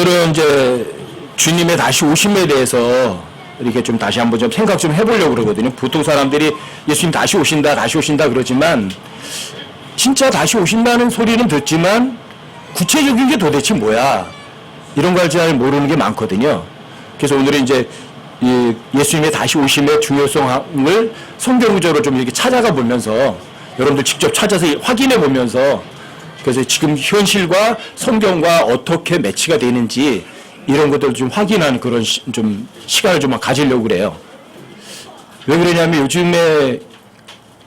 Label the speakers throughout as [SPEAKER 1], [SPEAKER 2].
[SPEAKER 1] 오늘은 이제 주님의 다시 오심에 대해서 이렇게 좀 다시 한번 좀 생각 좀 해보려고 그러거든요. 보통 사람들이 예수님 다시 오신다, 다시 오신다 그러지만 진짜 다시 오신다는 소리는 듣지만 구체적인 게 도대체 뭐야? 이런 걸 잘 모르는 게 많거든요. 그래서 오늘은 이제 이 예수님의 다시 오심의 중요성을 성경 구절로 좀 이렇게 찾아가 보면서 여러분들 직접 찾아서 확인해 보면서 그래서 지금 현실과 성경과 어떻게 매치가 되는지 이런 것들을 좀 확인하는 그런 좀 시간을 좀 가지려고 그래요. 왜 그러냐면 요즘에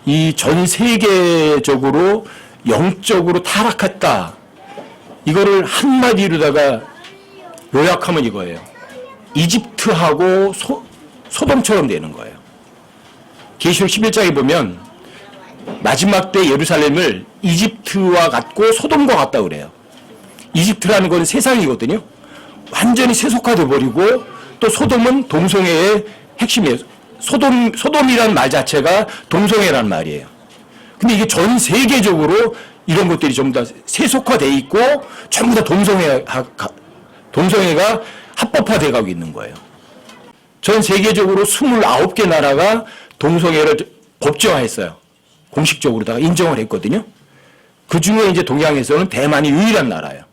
[SPEAKER 1] 이 전 세계적으로 영적으로 타락했다. 이거를 한마디로다가 요약하면 이거예요. 이집트하고 소돔처럼 되는 거예요. 계시록 11장에 보면 마지막 때 예루살렘을 이집트와 같고 소돔과 같다 그래요. 이집트라는 건 세상이거든요. 완전히 세속화돼 버리고 또 소돔은 동성애의 핵심이에요. 소돔이라는 말 자체가 동성애라는 말이에요. 근데 이게 전 세계적으로 이런 것들이 전부 다 세속화돼 있고 전부 다 동성애가 합법화돼 가고 있는 거예요. 전 세계적으로 29개 나라가 동성애를 법제화했어요. 공식적으로다가 인정을 했거든요. 그 중에 이제 동양에서는 대만이 유일한 나라예요.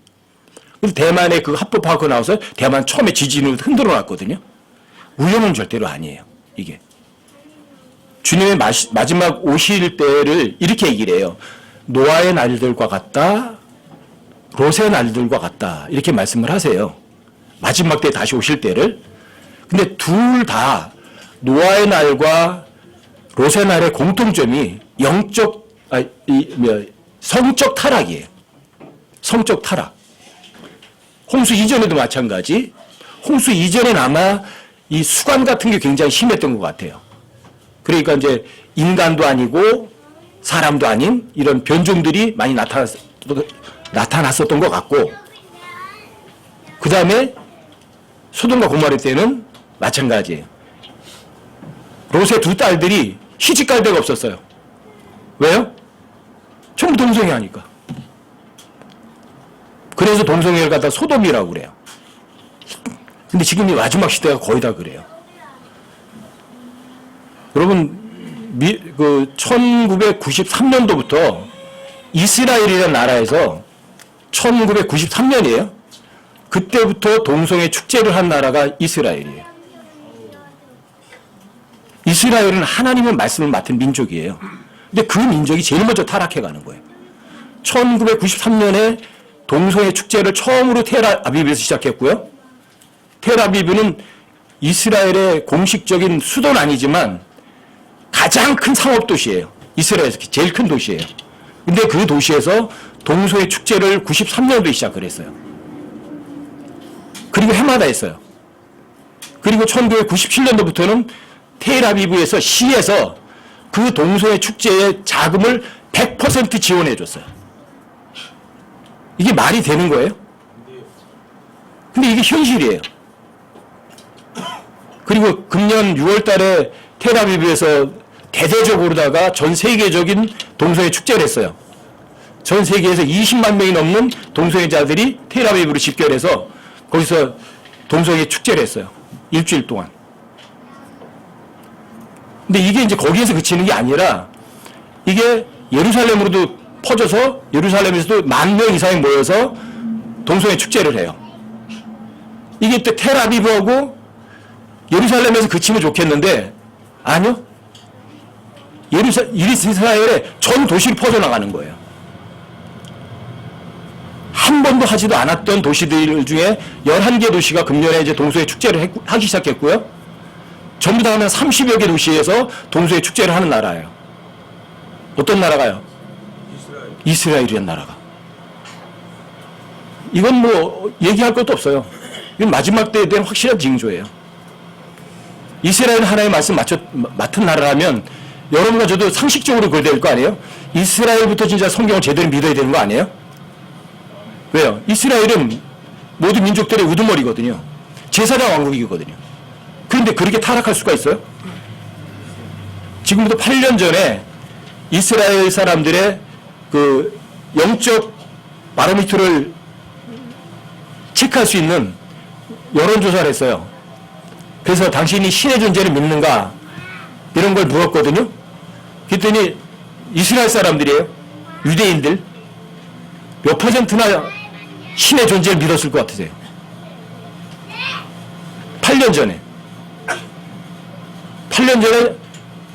[SPEAKER 1] 그래서 대만에 그 합법화하고 나와서 대만 처음에 지진으로 흔들어 놨거든요. 우연은 절대로 아니에요. 이게. 주님의 마지막 오실 때를 이렇게 얘기를 해요. 노아의 날들과 같다. 롯의 날들과 같다. 이렇게 말씀을 하세요. 마지막 때 다시 오실 때를. 근데 둘 다 노아의 날과 롯의 날의 공통점이 성적 타락이에요. 성적 타락. 홍수 이전에도 마찬가지. 홍수 이전엔 아마 이 수관 같은 게 굉장히 심했던 것 같아요. 그러니까 이제 인간도 아니고 사람도 아닌 이런 변종들이 많이 나타났었던 것 같고, 그 다음에 소돔과 고모라 때는 마찬가지예요. 롯의 두 딸들이 시집갈 데가 없었어요. 왜요? 전부 동성애 하니까. 그래서 동성애를 갖다 소돔이라고 그래요. 근데 지금 이 마지막 시대가 거의 다 그래요. 여러분, 1993년도부터 이스라엘이라는 나라에서 1993년이에요. 그때부터 동성애 축제를 한 나라가 이스라엘이에요. 이스라엘은 하나님의 말씀을 맡은 민족이에요. 근데 그 민족이 제일 먼저 타락해 가는 거예요. 1993년에 동성애 축제를 처음으로 텔아비브에서 시작했고요. 텔아비브는 이스라엘의 공식적인 수도는 아니지만 가장 큰 상업도시예요. 이스라엘에서 제일 큰 도시예요. 근데 그 도시에서 동성애 축제를 93년도에 시작을 했어요. 그리고 해마다 했어요. 그리고 1997년도부터는 텔아비브에서 시에서 그 동성애 축제의 자금을 100% 지원해 줬어요. 이게 말이 되는 거예요? 근데 이게 현실이에요. 그리고 금년 6월 달에 텔아비브에서 대대적으로다가 전 세계적인 동성애 축제를 했어요. 전 세계에서 20만 명이 넘는 동성애자들이 텔아비브로 집결해서 거기서 동성애 축제를 했어요. 일주일 동안. 근데 이게 이제 거기에서 그치는 게 아니라 이게 예루살렘으로도 퍼져서 예루살렘에서도 10,000명 이상이 모여서 동성애 축제를 해요. 이게 또 텔아비브하고 예루살렘에서 그치면 좋겠는데 아니요. 이스라엘의 전 도시로 퍼져나가는 거예요. 한 번도 하지도 않았던 도시들 중에 11개 도시가 금년에 이제 동성애 축제를 하기 시작했고요. 전부 다 하면 30여 개 도시에서 동성애 축제를 하는 나라예요. 어떤 나라가요? 이스라엘이라는 나라가. 이건 뭐 얘기할 것도 없어요. 이건 마지막 때에 대한 확실한 징조예요. 이스라엘은 하나님의 말씀 맡은 나라라면 여러분과 저도 상식적으로 그래야 될 거 아니에요? 이스라엘부터 진짜 성경을 제대로 믿어야 되는 거 아니에요? 왜요? 이스라엘은 모든 민족들의 우두머리거든요. 제사장 왕국이거든요. 그런데 그렇게 타락할 수가 있어요? 지금부터 8년 전에 이스라엘 사람들의 그 영적 바로미터를 체크할 수 있는 여론조사를 했어요. 그래서 당신이 신의 존재를 믿는가 이런 걸 물었거든요. 그랬더니 이스라엘 사람들이에요. 유대인들 몇 퍼센트나 신의 존재를 믿었을 것 같으세요? 8년 전에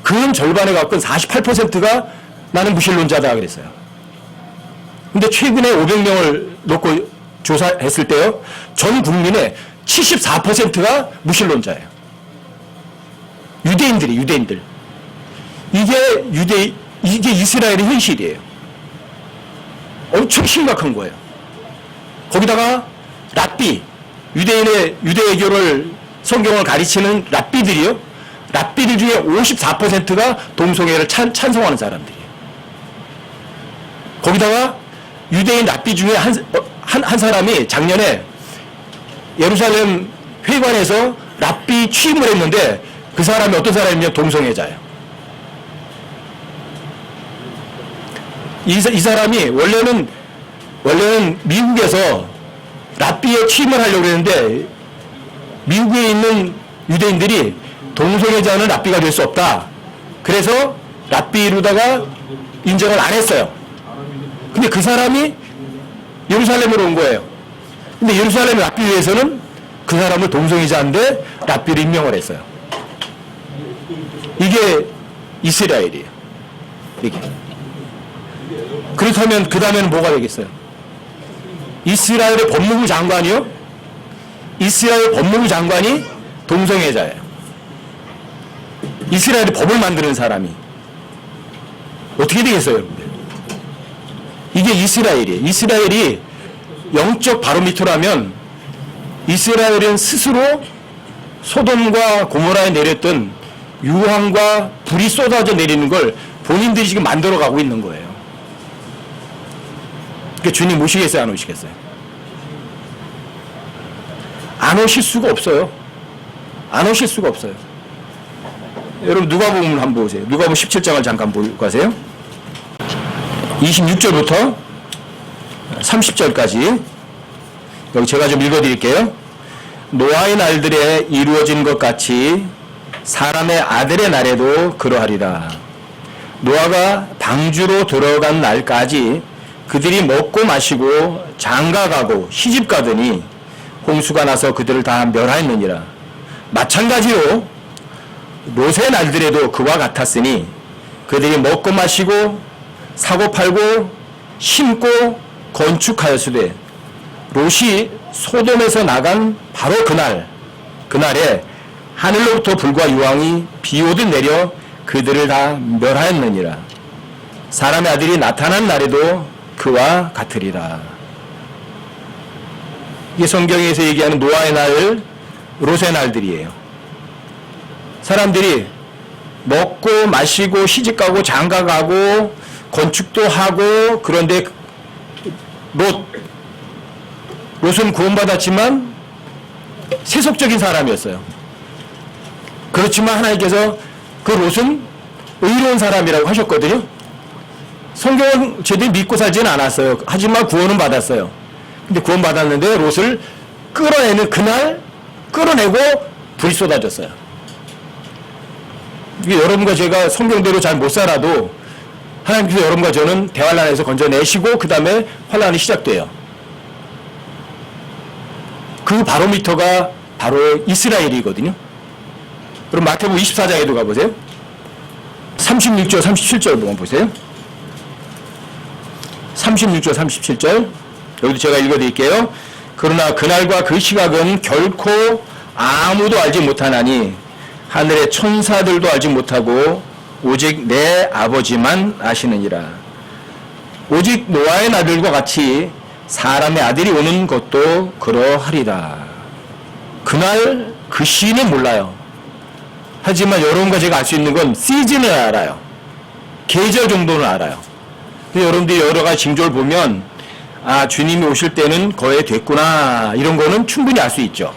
[SPEAKER 1] 근 절반에 가까운 48%가 나는 무신론자다 그랬어요. 근데 최근에 500명을 놓고 조사했을 때요, 전 국민의 74%가 무신론자예요. 유대인들. 이게 이스라엘의 현실이에요. 엄청 심각한 거예요. 거기다가 랍비, 유대교를 성경을 가르치는 랍비들이요. 랍비들 중에 54%가 동성애를 찬성하는 사람들이에요. 거기다가 유대인 랍비 중에 한 사람이 작년에 예루살렘 회관에서 랍비 취임을 했는데 그 사람이 어떤 사람이냐면 동성애자예요. 이 사람이 원래는 미국에서 랍비에 취임을 하려고 했는데 미국에 있는 유대인들이 동성애자는 랍비가 될 수 없다. 그래서 랍비로다가 인정을 안 했어요. 근데 그 사람이 예루살렘으로 온 거예요. 근데 예루살렘 랍비회에서는 그 사람을 동성애자인데 랍비를 임명을 했어요. 이게 이스라엘이에요. 이게. 그렇다면 그 다음에는 뭐가 되겠어요? 이스라엘의 법무부 장관이요? 이스라엘 법무부 장관이 동성애자예요. 이스라엘의 법을 만드는 사람이. 어떻게 되겠어요, 여러분들? 이게 이스라엘이에요. 이스라엘이 영적 바로미터라면 이스라엘은 스스로 소돔과 고모라에 내렸던 유황과 불이 쏟아져 내리는 걸 본인들이 지금 만들어 가고 있는 거예요. 그러니까 주님 오시겠어요, 안 오시겠어요? 안 오실 수가 없어요. 안 오실 수가 없어요. 여러분 누가복음을 한번 보세요. 누가복음 17장을 잠깐 보고 가세요. 26절부터 30절까지 여기 제가 좀 읽어드릴게요. 노아의 날들에 이루어진 것 같이 사람의 아들의 날에도 그러하리라. 노아가 방주로 들어간 날까지 그들이 먹고 마시고 장가가고 시집가더니 홍수가 나서 그들을 다 멸하였느니라. 마찬가지로 롯의 날들에도 그와 같았으니 그들이 먹고 마시고 사고 팔고 심고 건축하였으되 롯이 소돔에서 나간 바로 그날에 하늘로부터 불과 유황이 비오듯 내려 그들을 다 멸하였느니라. 사람의 아들이 나타난 날에도 그와 같으리라. 이게 성경에서 얘기하는 노아의 날, 롯의 날들이에요. 사람들이 먹고 마시고 시집가고 장가가고 건축도 하고, 그런데 롯은 구원받았지만 세속적인 사람이었어요. 그렇지만 하나님께서 그 롯은 의로운 사람이라고 하셨거든요. 성경을 제대로 믿고 살지는 않았어요. 하지만 구원은 받았어요. 근데 구원받았는데 롯을 끌어내는 그날 끌어내고 불이 쏟아졌어요. 이게 여러분과 제가 성경대로 잘 못 살아도 하나님께서 여러분과 저는 대환란에서 건져내시고 그 다음에 환란이 시작돼요. 그 바로미터가 바로 이스라엘이거든요. 그럼 마태복음 24장에도 가보세요. 36절 37절 보면 보세요. 36절 37절 여기도 제가 읽어드릴게요. 그러나 그날과 그 시각은 결코 아무도 알지 못하나니 하늘의 천사들도 알지 못하고 오직 내 아버지만 아시느니라. 오직 노아의 날들과 같이 사람의 아들이 오는 것도 그러하리라. 그날 그 시는 몰라요. 하지만 여러분과 제가 알 수 있는 건 시즌을 알아요. 계절 정도는 알아요. 근데 여러분들이 여러 가지 징조를 보면 아, 주님이 오실 때는 거의 됐구나, 이런 거는 충분히 알 수 있죠.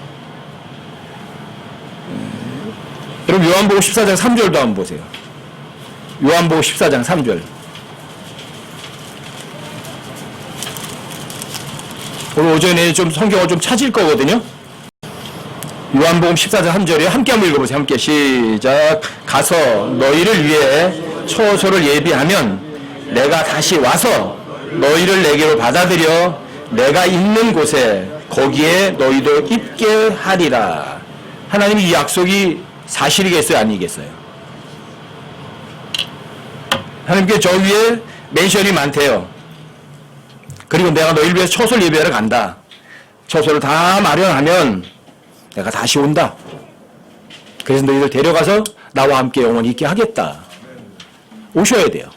[SPEAKER 1] 여러분 요한복음 14장 3절도 한번 보세요. 요한복음 14장 3절. 오늘 오전에 좀 성경을 좀 찾을 거거든요. 요한복음 14장 3절에 함께 한번 읽어보세요. 함께 시작. 가서 너희를 위해 처소를 예비하면 내가 다시 와서 너희를 내게로 받아들여 내가 있는 곳에 거기에 너희도 있게 하리라. 하나님이 이 약속이 사실이겠어요? 아니겠어요? 하나님께 저 위에 멘션이 많대요. 그리고 내가 너희를 위해 처소를 예비하러 간다. 처소를 다 마련하면 내가 다시 온다. 그래서 너희들 데려가서 나와 함께 영원히 있게 하겠다. 오셔야 돼요.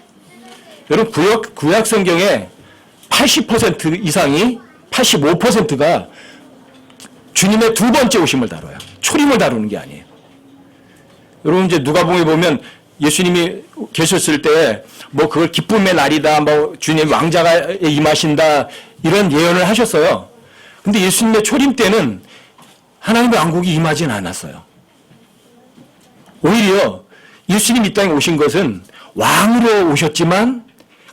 [SPEAKER 1] 여러분 구약 성경에 80% 이상이 85%가 주님의 두 번째 오심을 다뤄요. 초림을 다루는 게 아니에요. 여러분 이제 누가복음에 보면 예수님이 계셨을 때 뭐 그걸 기쁨의 날이다, 뭐 주님 왕자가 임하신다 이런 예언을 하셨어요. 근데 예수님의 초림 때는 하나님의 왕국이 임하진 않았어요. 오히려 예수님 이 땅에 오신 것은 왕으로 오셨지만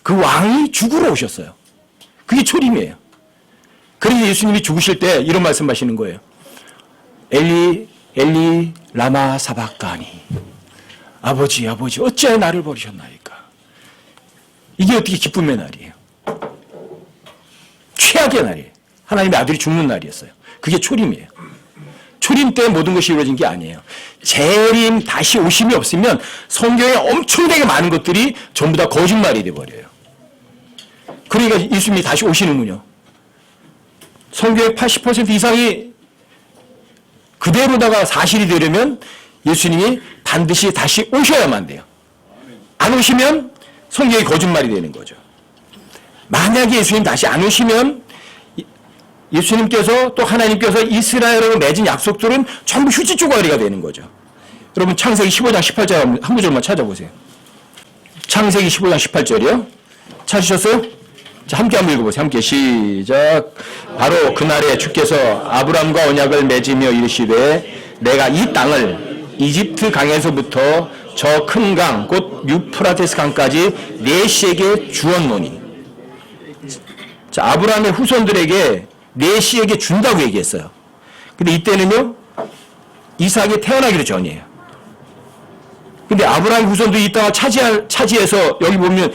[SPEAKER 1] 그 왕이 죽으러 오셨어요. 그게 초림이에요. 그래서 예수님이 죽으실 때 이런 말씀하시는 거예요. 엘리 엘리 라마 사박가니, 아버지 아버지 어찌하여 나를 버리셨나이까. 이게 어떻게 기쁨의 날이에요. 최악의 날이에요. 하나님의 아들이 죽는 날이었어요. 그게 초림이에요. 초림 때 모든 것이 이루어진 게 아니에요. 재림 다시 오심이 없으면 성경에 엄청나게 많은 것들이 전부 다 거짓말이 돼버려요. 그러니까 예수님이 다시 오시는군요. 성경의 80% 이상이 그대로다가 사실이 되려면 예수님이 반드시 다시 오셔야만 돼요. 안 오시면 성경이 거짓말이 되는 거죠. 만약에 예수님 다시 안 오시면 예수님께서 또 하나님께서 이스라엘하고 맺은 약속들은 전부 휴지 조각이가 되는 거죠. 여러분 창세기 15장 18절 한 구절만 찾아보세요. 창세기 15장 18절이요. 찾으셨어요? 자, 함께 한번 읽어보세요. 함께 시작. 바로 그날에 주께서 아브람과 언약을 맺으며 이르시되 내가 이 땅을 이집트 강에서부터 저 큰 강 곧 유프라테스 강까지 네 씨에게 주었노니. 자, 아브라함의 후손들에게 네 씨에게 준다고 얘기했어요. 근데 이때는요 이삭이 태어나기도 전이에요. 근데 아브라함 후손도 이 땅을 차지해서 여기 보면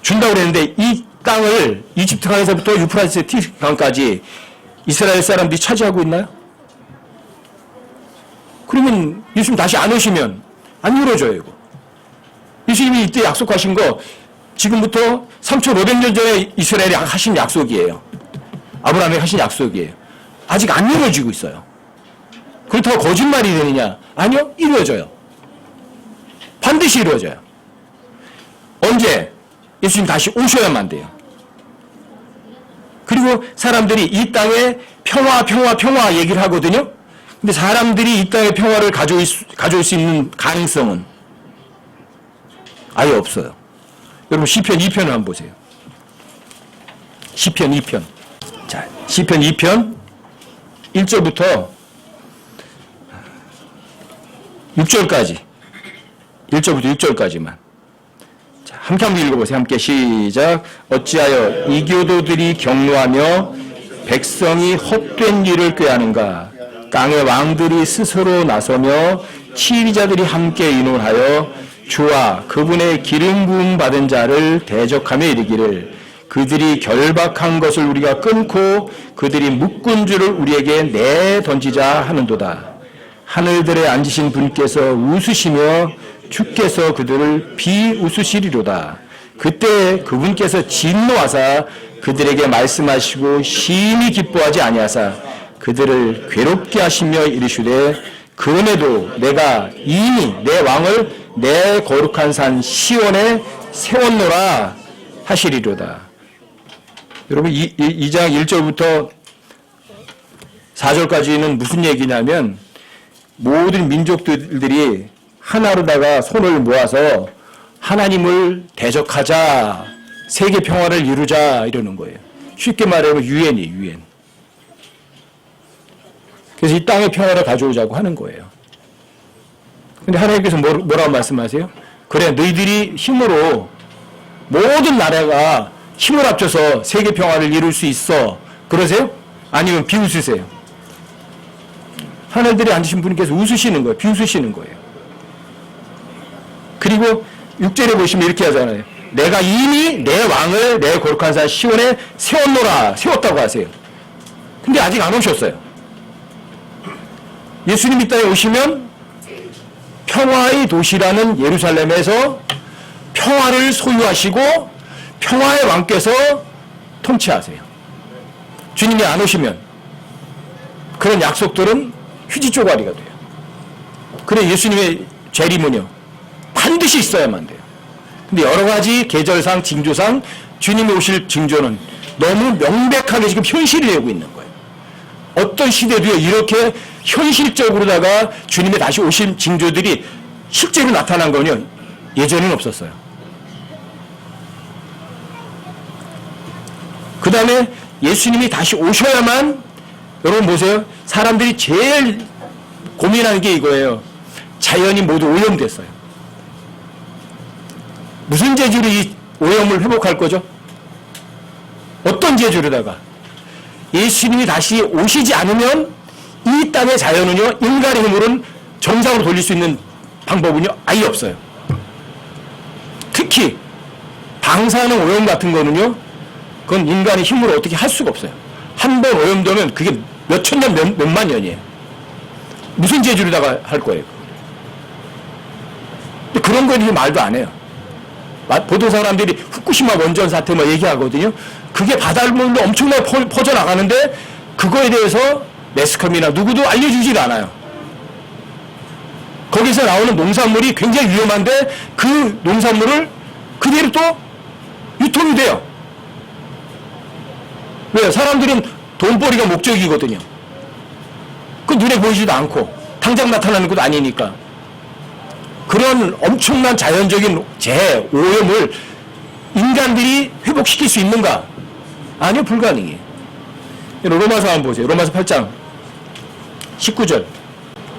[SPEAKER 1] 준다고 그랬는데 이 땅을 이집트 강에서부터 유프라테스 강까지 이스라엘 사람들이 차지하고 있나요? 그러면 예수님 다시 안 오시면 안 이루어져요, 이거. 예수님이 이때 약속하신 거 지금부터 3,500년 전에 이스라엘이 하신 약속이에요. 아브라함이 하신 약속이에요. 아직 안 이루어지고 있어요. 그렇다고 거짓말이 되느냐? 아니요, 이루어져요. 반드시 이루어져요. 언제? 예수님 다시 오셔야만 돼요. 그리고 사람들이 이 땅에 평화 얘기를 하거든요. 근데 사람들이 이 땅의 평화를 가져올 수 있는 가능성은 아예 없어요. 여러분 시편 2편을 한번 보세요. 시편 2편. 자, 시편 2편 1절부터 6절까지. 1절부터 6절까지만. 자, 함께 한번 읽어보세요. 함께 시작. 어찌하여 이교도들이 경노하며 백성이 헛된 일을 꾀하는가. 땅의 왕들이 스스로 나서며 치리자들이 함께 의논하여 주와 그분의 기름 부음 받은 자를 대적하며 이르기를 그들이 결박한 것을 우리가 끊고 그들이 묶은 줄을 우리에게 내던지자 하는도다. 하늘들에 앉으신 분께서 웃으시며 주께서 그들을 비웃으시리로다. 그때 그분께서 진노하사 그들에게 말씀하시고 심히 기뻐하지 아니하사 그들을 괴롭게 하시며 이르시되 그음에도 내가 이미 내 왕을 내 거룩한 산 시온에 세웠노라 하시리로다. 여러분 2장 1절부터 4절까지는 무슨 얘기냐면 모든 민족들이 하나로다가 손을 모아서 하나님을 대적하자, 세계 평화를 이루자 이러는 거예요. 쉽게 말하면 유엔이에요, 유엔. 그래서 이 땅의 평화를 가져오자고 하는 거예요. 근데 하나님께서 뭐라고 말씀하세요? 그래, 너희들이 힘으로 모든 나라가 힘을 합쳐서 세계 평화를 이룰 수 있어. 그러세요? 아니면 비웃으세요? 하늘들이 앉으신 분께서 웃으시는 거예요. 비웃으시는 거예요. 그리고 6절에 보시면 이렇게 하잖아요. 내가 이미 내 왕을 내 거룩한 산 시온에 세웠노라. 세웠다고 하세요. 근데 아직 안 오셨어요. 예수님 이 땅에 오시면 평화의 도시라는 예루살렘에서 평화를 소유하시고 평화의 왕께서 통치하세요. 주님이 안 오시면 그런 약속들은 휴지 조가리가 돼요. 그래 예수님의 재림은요 반드시 있어야만 돼요. 근데 여러 가지 계절상 징조상 주님이 오실 징조는 너무 명백하게 지금 현실이 되고 있는 거예요. 어떤 시대도요 이렇게 현실적으로다가 주님의 다시 오실 징조들이 실제로 나타난 건요 예전에는 없었어요. 그 다음에 예수님이 다시 오셔야만, 여러분 보세요. 사람들이 제일 고민하는 게 이거예요. 자연이 모두 오염됐어요. 무슨 재주로 이 오염을 회복할 거죠? 어떤 재주로다가? 예수님이 다시 오시지 않으면 이 땅의 자연은요, 인간의 힘으로는 정상으로 돌릴 수 있는 방법은요, 아예 없어요. 특히 방사능 오염 같은 거는요, 그건 인간의 힘으로 어떻게 할 수가 없어요. 한 번 오염되면 그게 몇천 년, 몇만 년이에요. 무슨 재주로다가 할 거예요. 근데 그런 거는 말도 안 해요. 보통 사람들이 후쿠시마 원전 사태 뭐 얘기하거든요. 그게 바닷물로 엄청나게 퍼져나가는데 그거에 대해서 매스컴이나 누구도 알려주질 않아요. 거기서 나오는 농산물이 굉장히 위험한데 그 농산물을 그대로 또 유통이 돼요. 왜요? 사람들은 돈벌이가 목적이거든요. 그 눈에 보이지도 않고 당장 나타나는 것도 아니니까. 그런 엄청난 자연적인 재오염을 인간들이 회복시킬 수 있는가? 아니요, 불가능해요. 로마서 한번 보세요. 로마서 8장 19절.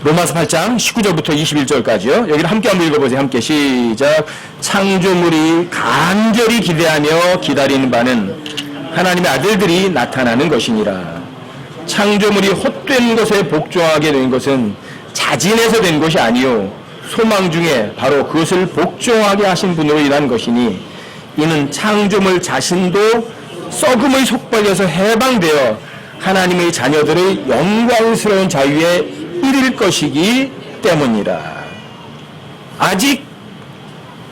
[SPEAKER 1] 로마서 8장 19절부터 21절까지요. 여기를 함께 한번 읽어보세요. 함께 시작. 창조물이 간절히 기대하며 기다리는 바는 하나님의 아들들이 나타나는 것이니라. 창조물이 헛된 것에 복종하게 된 것은 자진해서 된 것이 아니요 소망 중에 바로 그것을 복종하게 하신 분으로 인한 것이니 이는 창조물 자신도 썩음의 속박에서 해방되어 하나님의 자녀들의 영광스러운 자유에 이를 것이기 때문이라. 아직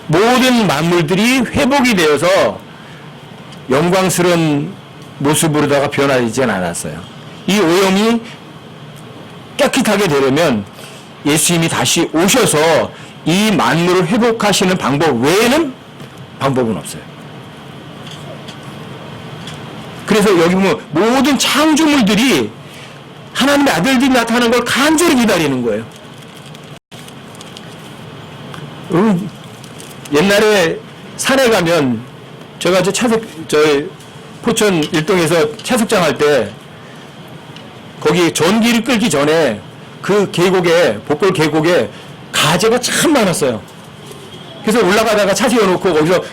[SPEAKER 1] 모든 만물들이 회복이 되어서 영광스러운 모습으로다가 변화되지는 않았어요. 이 오염이 깨끗하게 되려면 예수님이 다시 오셔서 이 만물을 회복하시는 방법 외에는 방법은 없어요. 그래서 여기 보면 모든 창조물들이 하나님의 아들들이 나타나는 걸 간절히 기다리는 거예요. 옛날에 산에 가면 제가 저희 포천 일동에서 채석장 할 때 거기 전기를 끌기 전에 그 계곡에, 복골 계곡에 가재가 참 많았어요. 그래서 올라가다가 차 세워놓고 거기서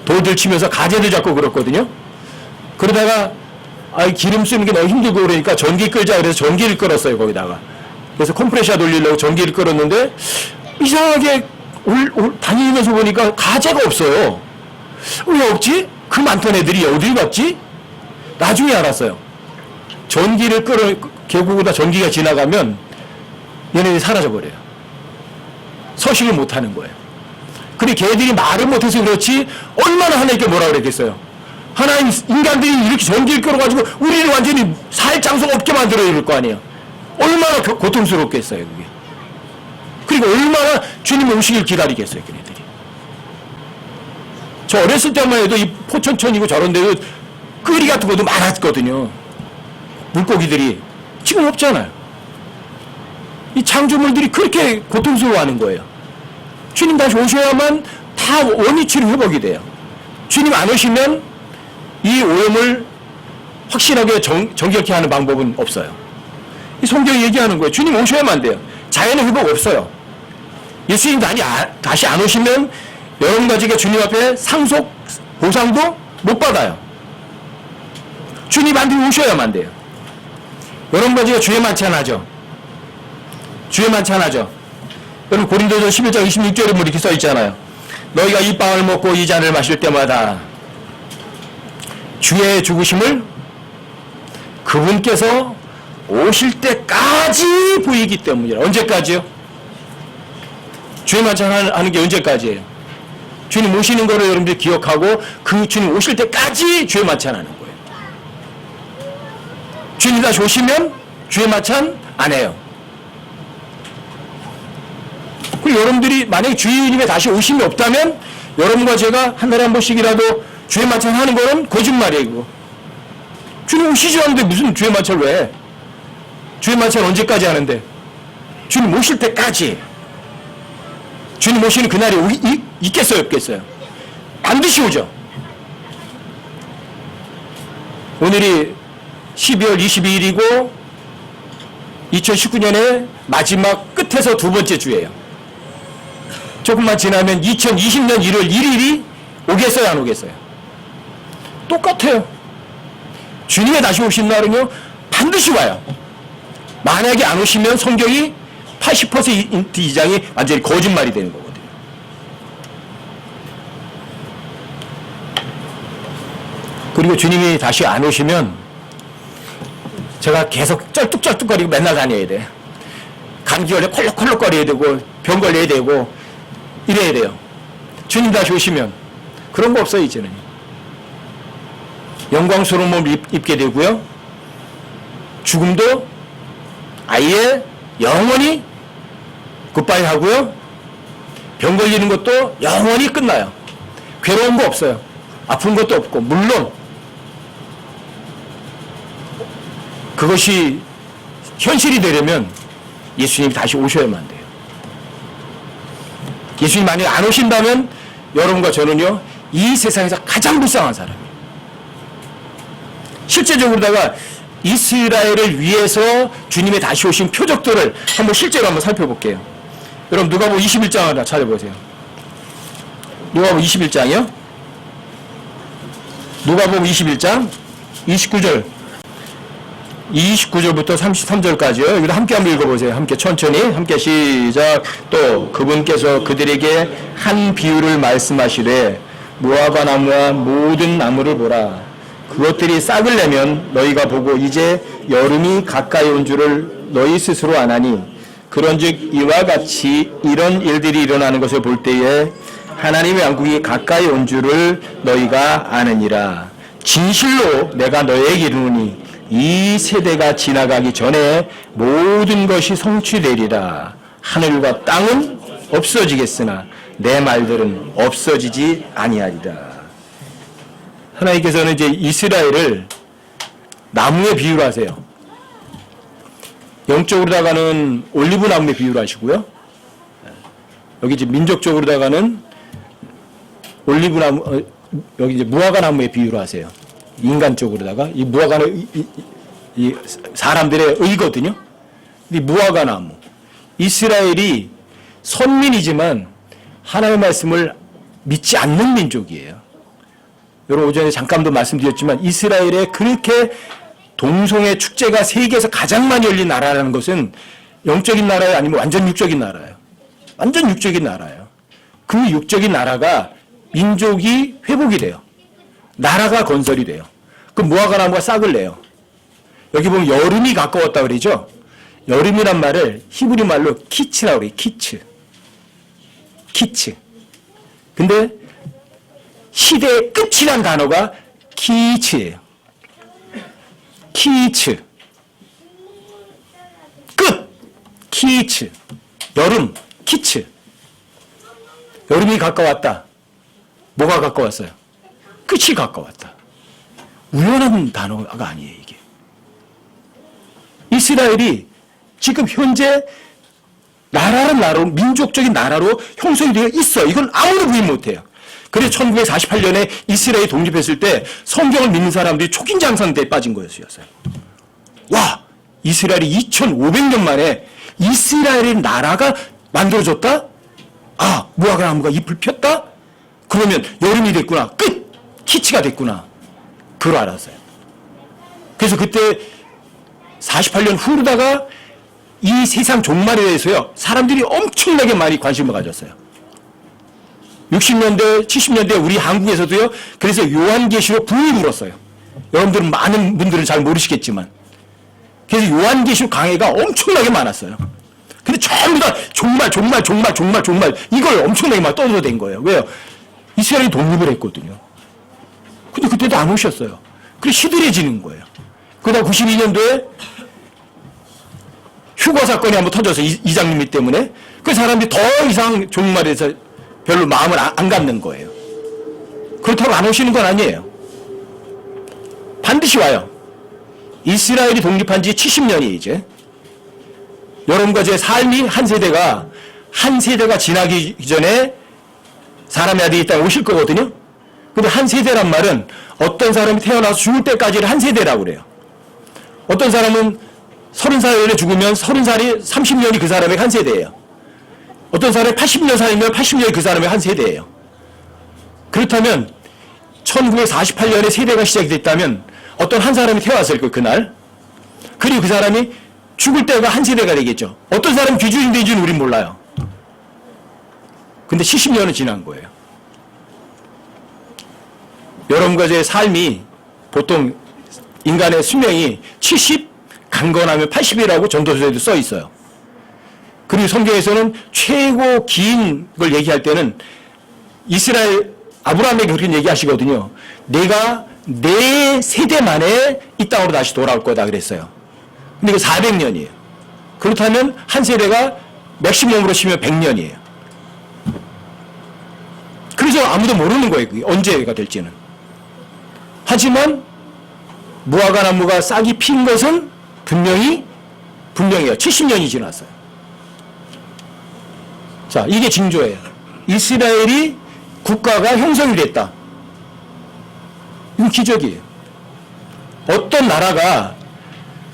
[SPEAKER 1] 돌들 치면서 가재들 잡고 그랬거든요. 그러다가 기름 쓰는 게 너무 힘들고 그러니까 전기 끌자 그래서 전기를 끌었어요, 거기다가. 그래서 컴프레셔 돌리려고 전기를 끌었는데 이상하게 다니면서 보니까 가재가 없어요. 왜 없지? 그 많던 애들이 어딜 갔지? 나중에 알았어요. 전기를 계곡보다 전기가 지나가면 얘네들이 사라져버려요. 서식을 못하는 거예요. 근데 걔들이 말을 못해서 그렇지 얼마나 하나님께 뭐라 그랬겠어요. 하나님, 인간들이 이렇게 전기를 끌어가지고 우리를 완전히 살 장소가 없게 만들어 이럴 거 아니에요. 얼마나 고통스럽겠어요, 그게. 그리고 얼마나 주님의 오시길 기다리겠어요, 걔네들이. 저 어렸을 때만 해도 이 포천천이고 저런 데도 끄리 같은 것도 많았거든요. 물고기들이. 지금 없잖아요. 이 창조물들이 그렇게 고통스러워하는 거예요. 주님 다시 오셔야만 다 원위치로 회복이 돼요. 주님 안 오시면 이 오염을 확실하게 정결케 하는 방법은 없어요. 이 성경이 얘기하는 거예요. 주님 오셔야만 돼요. 자연의 회복 없어요. 예수님 다시 안 오시면 여러분 가지가 주님 앞에 상속, 보상도 못 받아요. 주님 반드시 오셔야만 돼요. 여러분과 제가 주의 만찬하죠. 주의 만찬하죠. 여러분 고린도서 11장 26절에 뭐 이렇게 써 있잖아요. 너희가 이 빵을 먹고 이 잔을 마실 때마다 주의 죽으심을 그분께서 오실 때까지 보이기 때문이라. 언제까지요? 주의 만찬하는 게 언제까지예요? 주님 오시는 거를 여러분들이 기억하고 그 주님 오실 때까지 주의 만찬하는 거예요. 주님 다시 오시면 주의 만찬 안 해요. 그리고 여러분들이 만약에 주님이 다시 오심이 없다면 여러분과 제가 한 달에 한 번씩이라도 주의 만찬 하는 거는 거짓말이에요. 이거. 주님 오시지 않는데 무슨 주의 만찬을 왜 해? 주의 만찬 언제까지 하는데? 주님 오실 때까지. 주님 오시는 그날이 있겠어요, 없겠어요? 반드시 오죠. 오늘이 12월 22일이고 2019년의 마지막 끝에서 두 번째 주예요. 조금만 지나면 2020년 1월 1일이 오겠어요, 안 오겠어요? 똑같아요. 주님이 다시 오신 날은요, 반드시 와요. 만약에 안 오시면 성경이 80% 이상이 완전히 거짓말이 되는 거거든요. 그리고 주님이 다시 안 오시면 제가 계속 쩔뚝쩔뚝거리고 맨날 다녀야 돼. 감기 걸려 콜록콜록거려야 되고 병 걸려야 되고 이래야 돼요. 주님 다시 오시면 그런 거 없어요. 이제는 영광스러운 몸을 입게 되고요. 죽음도 아예 영원히 굿바이 하고요. 병 걸리는 것도 영원히 끝나요. 괴로운 거 없어요. 아픈 것도 없고. 물론 그것이 현실이 되려면 예수님이 다시 오셔야만 돼요. 예수님이 만약에 안 오신다면 여러분과 저는요, 이 세상에서 가장 불쌍한 사람이에요. 실제적으로다가 이스라엘을 위해서 주님의 다시 오신 표적들을 실제로 한번 살펴볼게요. 여러분 누가복음 21장 하나 찾아보세요. 누가복음 21장이요? 누가복음 21장 29절부터 33절까지요. 여기도 함께 한번 읽어보세요. 함께 천천히 함께 시작. 또 그분께서 그들에게 한 비유를 말씀하시되 무화과 나무와 모든 나무를 보라. 그것들이 싹을 내면 너희가 보고 이제 여름이 가까이 온 줄을 너희 스스로 아나니 그런즉 이와 같이 이런 일들이 일어나는 것을 볼 때에 하나님의 왕국이 가까이 온 줄을 너희가 아느니라. 진실로 내가 너희에게 이르노니 이 세대가 지나가기 전에 모든 것이 성취되리라. 하늘과 땅은 없어지겠으나 내 말들은 없어지지 아니하리라. 하나님께서는 이제 이스라엘을 나무에 비유를 하세요. 영적으로다가는 올리브 나무에 비유를 하시고요. 여기 이제 민족적으로다가는 올리브 나무, 여기 이제 무화과 나무에 비유를 하세요. 인간적으로다가 이 무화과는 이 사람들의 의거든요. 이 무화과 나무. 이스라엘이 선민이지만 하나님의 말씀을 믿지 않는 민족이에요. 여러분 오전에 잠깐도 말씀드렸지만 이스라엘에 그렇게 동성애 축제가 세계에서 가장 많이 열린 나라라는 것은 영적인 나라예요? 아니면 완전 육적인 나라예요? 완전 육적인 나라예요. 그 육적인 나라가 민족이 회복이 돼요. 나라가 건설이 돼요. 그 무화과 나무가 싹을 내요. 여기 보면 여름이 가까웠다 그러죠? 여름이란 말을 히브리 말로 키츠라고 그래요. 키츠. 근데 시대의 끝이란 단어가 키츠예요. 키츠. 끝. 키츠. 여름. 키츠. 여름이 가까웠다. 뭐가 가까웠어요? 끝이 가까웠다. 우연한 단어가 아니에요, 이게. 이스라엘이 지금 현재 나라는 나라로, 민족적인 나라로 형성이 되어 있어. 이건 아무도 부인 못해요. 그래서 1948년에 이스라엘이 독립했을 때 성경을 믿는 사람들이 초긴장 상태에 빠진 거였어요. 와, 이스라엘이 2500년 만에 이스라엘의 나라가 만들어졌다? 아, 무화과 나무가 잎을 폈다? 그러면 여름이 됐구나. 끝! 키치가 됐구나. 그걸 알았어요. 그래서 그때 48년 후로다가 이 세상 종말에 대해서요, 사람들이 엄청나게 많이 관심을 가졌어요. 60년대, 70년대 우리 한국에서도요, 그래서 요한계시록 붐이 불었어요. 여러분들은 많은 분들은 잘 모르시겠지만. 그래서 요한계시록 강해가 엄청나게 많았어요. 근데 전부 다 종말 이걸 엄청나게 막 떠들어댄 거예요. 왜요? 이스라엘이 독립을 했거든요. 근데 그때도 안 오셨어요. 그래서 시들해지는 거예요. 그러다 92년도에 휴거 사건이 한번 터져서 이장님이 때문에 그 사람들이 더 이상 종말에 대해서 별로 마음을 안 갖는 거예요. 그렇다고 안 오시는 건 아니에요. 반드시 와요. 이스라엘이 독립한 지 70년이 이제. 여러분과 제 삶이 한 세대가 지나기 전에 사람의 아들이 이 땅에 오실 거거든요. 근데 한 세대란 말은 어떤 사람이 태어나서 죽을 때까지를 한 세대라고 그래요. 어떤 사람은 30살에 죽으면 30살이 30년이 그 사람의 한 세대예요. 어떤 사람이 80년 살면 80년이 그 사람의 한 세대예요. 그렇다면 1948년에 세대가 시작이 됐다면 어떤 한 사람이 태어났을 거예요, 그날. 그리고 그 사람이 죽을 때가 한 세대가 되겠죠. 어떤 사람이 귀중이 되는지는 우린 몰라요. 근데 70년은 지난 거예요. 여러분과 제 삶이 보통 인간의 수명이 70, 강건하면 80이라고 전도서에도 써 있어요. 그리고 성경에서는 최고 긴 걸 얘기할 때는 이스라엘 아브라함에게 그렇게 얘기하시거든요. 내가 네 세대 만에 이 땅으로 다시 돌아올 거다 그랬어요. 근데 이거 400년이에요. 그렇다면 한 세대가 맥시멈으로 치면 100년이에요. 그래서 아무도 모르는 거예요. 그게 언제가 될지는. 하지만 무화과 나무가 싹이 핀 것은 분명해요. 70년이 지났어요. 자, 이게 징조예요. 이스라엘이 국가가 형성이 됐다. 이건 기적이에요. 어떤 나라가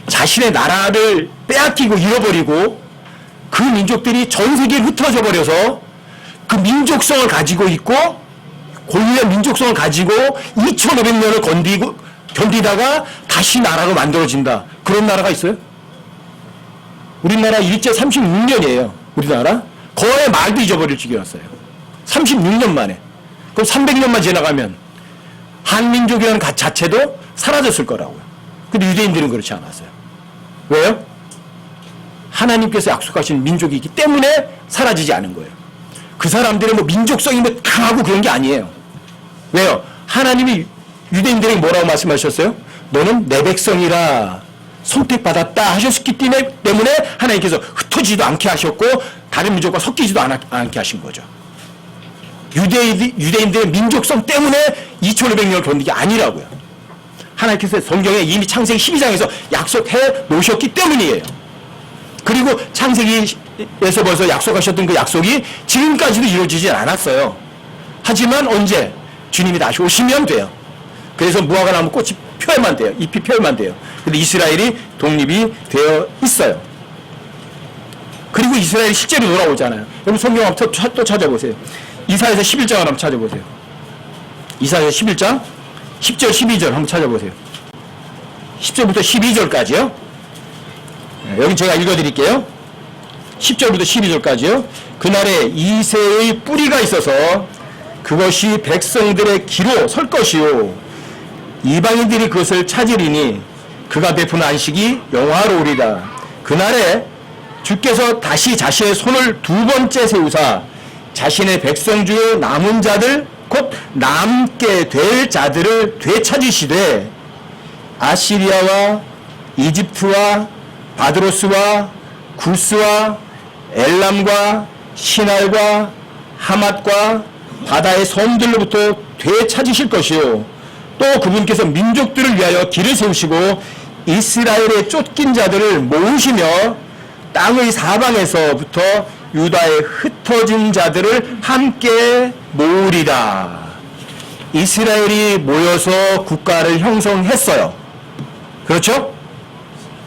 [SPEAKER 1] 자신의 나라를 빼앗기고 잃어버리고 그 민족들이 전 세계에 흩어져 버려서 그 민족성을 가지고 있고 고유의 민족성을 가지고 2500년을 견디다가 다시 나라로 만들어진다. 그런 나라가 있어요? 우리나라 일제 36년이에요. 우리나라. 거의 말도 잊어버릴 지경이었어요. 36년 만에. 그럼 300년만 지나가면 한민족이라는 자체도 사라졌을 거라고요. 근데 유대인들은 그렇지 않았어요. 왜요? 하나님께서 약속하신 민족이 있기 때문에 사라지지 않은 거예요. 그 사람들의 뭐 민족성이 뭐 강하고 그런 게 아니에요. 왜요? 하나님이 유대인들에게 뭐라고 말씀하셨어요? 너는 내 백성이라 선택받았다 하셨기 때문에 하나님께서 흩어지지도 않게 하셨고 다른 민족과 섞이지도 않게 하신 거죠. 유대인들의 민족성 때문에 2500년을 견딘 게 아니라고요. 하나님께서 성경에 이미 창세기 12장에서 약속해 놓으셨기 때문이에요. 그리고 창세기에서 벌써 약속하셨던 그 약속이 지금까지도 이루어지지 않았어요. 하지만 언제? 주님이 다시 오시면 돼요. 그래서 무화과 나무 꽃이 펴야만 돼요. 잎이 펴야만 돼요. 근데 이스라엘이 독립이 되어 있어요. 그리고 이스라엘이 실제로 돌아오잖아요. 여러분 성경 한번 또 찾아보세요. 이사야서 11장을 한번 찾아보세요. 이사야서 11장 10절 12절 한번 찾아보세요. 10절부터 12절까지요. 여기 제가 읽어드릴게요. 10절부터 12절까지요. 그날에 이새의 뿌리가 있어서 그것이 백성들의 기로 설 것이요 이방인들이 그것을 찾으리니 그가 베푸는 안식이 영화로우리라. 그날에 주께서 다시 자신의 손을 두 번째 세우사 자신의 백성 중에 남은 자들 곧 남게 될 자들을 되찾으시되 아시리아와 이집트와 바드로스와 구스와 엘람과 시날과 하맛과 바다의 섬들로부터 되찾으실 것이요 또 그분께서 민족들을 위하여 길을 세우시고 이스라엘의 쫓긴 자들을 모으시며 땅의 사방에서부터 유다의 흩어진 자들을 함께 모으리라. 이스라엘이 모여서 국가를 형성했어요. 그렇죠?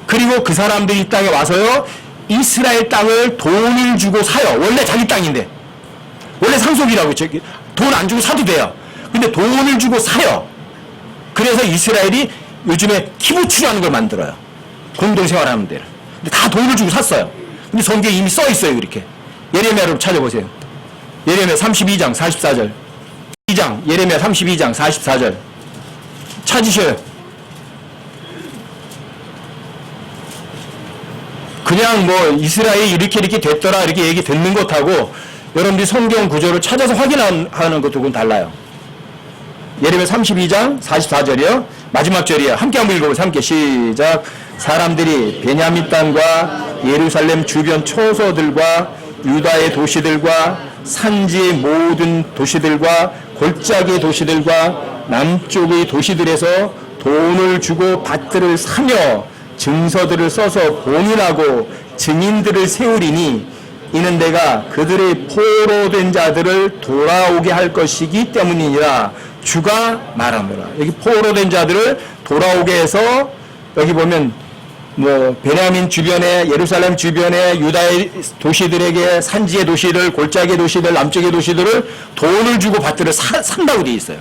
[SPEAKER 1] 그리고 그 사람들이 이 땅에 와서요 이스라엘 땅을 돈을 주고 사요. 원래 자기 땅인데 원래 상속이라고 돈 안 주고 사도 돼요. 근데 돈을 주고 사요. 그래서 이스라엘이 요즘에 키부츠라는 걸 만들어요. 공동생활하는 데를. 근데 다 돈을 주고 샀어요. 근데 성경에 이미 써 있어요, 이렇게. 예레미야로 찾아보세요. 예레미야 32장 44절. 2장, 예레미야 32장 44절. 찾으셔요. 그냥 뭐 이스라엘이 이렇게 됐더라 이렇게 얘기 듣는 것하고 여러분들이 성경 구조를 찾아서 확인하는 것하고는 달라요. 예레미야 32장 44절이요. 마지막 절이에요. 함께 한번 읽어보세요. 함께 시작. 사람들이 베냐민 땅과 예루살렘 주변 초소들과 유다의 도시들과 산지의 모든 도시들과 골짜기의 도시들과 남쪽의 도시들에서 돈을 주고 밭들을 사며 증서들을 써서 봉인하고 증인들을 세우리니 이는 내가 그들의 포로된 자들을 돌아오게 할 것이기 때문이니라. 주가 말하노라. 여기 포로된 자들을 돌아오게 해서 여기 보면 뭐 베냐민 주변에 예루살렘 주변에 유다의 도시들에게 산지의 도시들 골짜기의 도시들 남쪽의 도시들을 돈을 주고 밭들을 산다고 되어 있어요.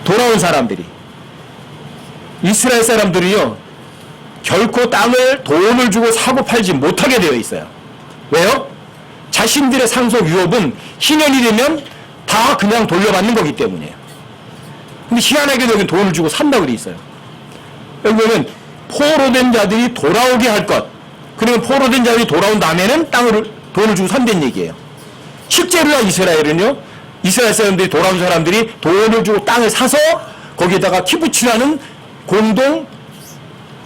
[SPEAKER 1] 돌아온 사람들이 이스라엘 사람들이요 결코 땅을 돈을 주고 사고 팔지 못하게 되어 있어요. 왜요? 자신들의 상속 유업은 희년이 되면 다 그냥 돌려받는 거기 때문이에요. 근데 희한하게도 여기 돈을 주고 산다고 되어 있어요. 여기 보면 포로된 자들이 돌아오게 할 것. 그러면 포로된 자들이 돌아온 다음에는 돈을 주고 산다는 얘기예요. 실제로 이스라엘은요, 이스라엘 사람들이 돌아온 사람들이 돈을 주고 땅을 사서 거기에다가 키부츠라는 공동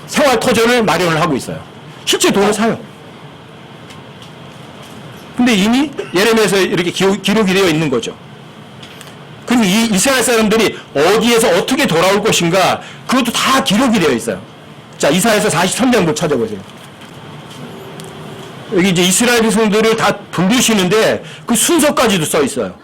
[SPEAKER 1] 생활 터전을 마련을 하고 있어요. 실제 돈을 사요. 근데 이미 예레미야에서 이렇게 기록이 되어 있는 거죠. 그럼 이 이스라엘 사람들이 어디에서 어떻게 돌아올 것인가 그것도 다 기록이 되어 있어요. 자, 이사야서 43장도 찾아보세요. 여기 이제 이스라엘 백성들을 다 부르시는데 그 순서까지도 써 있어요.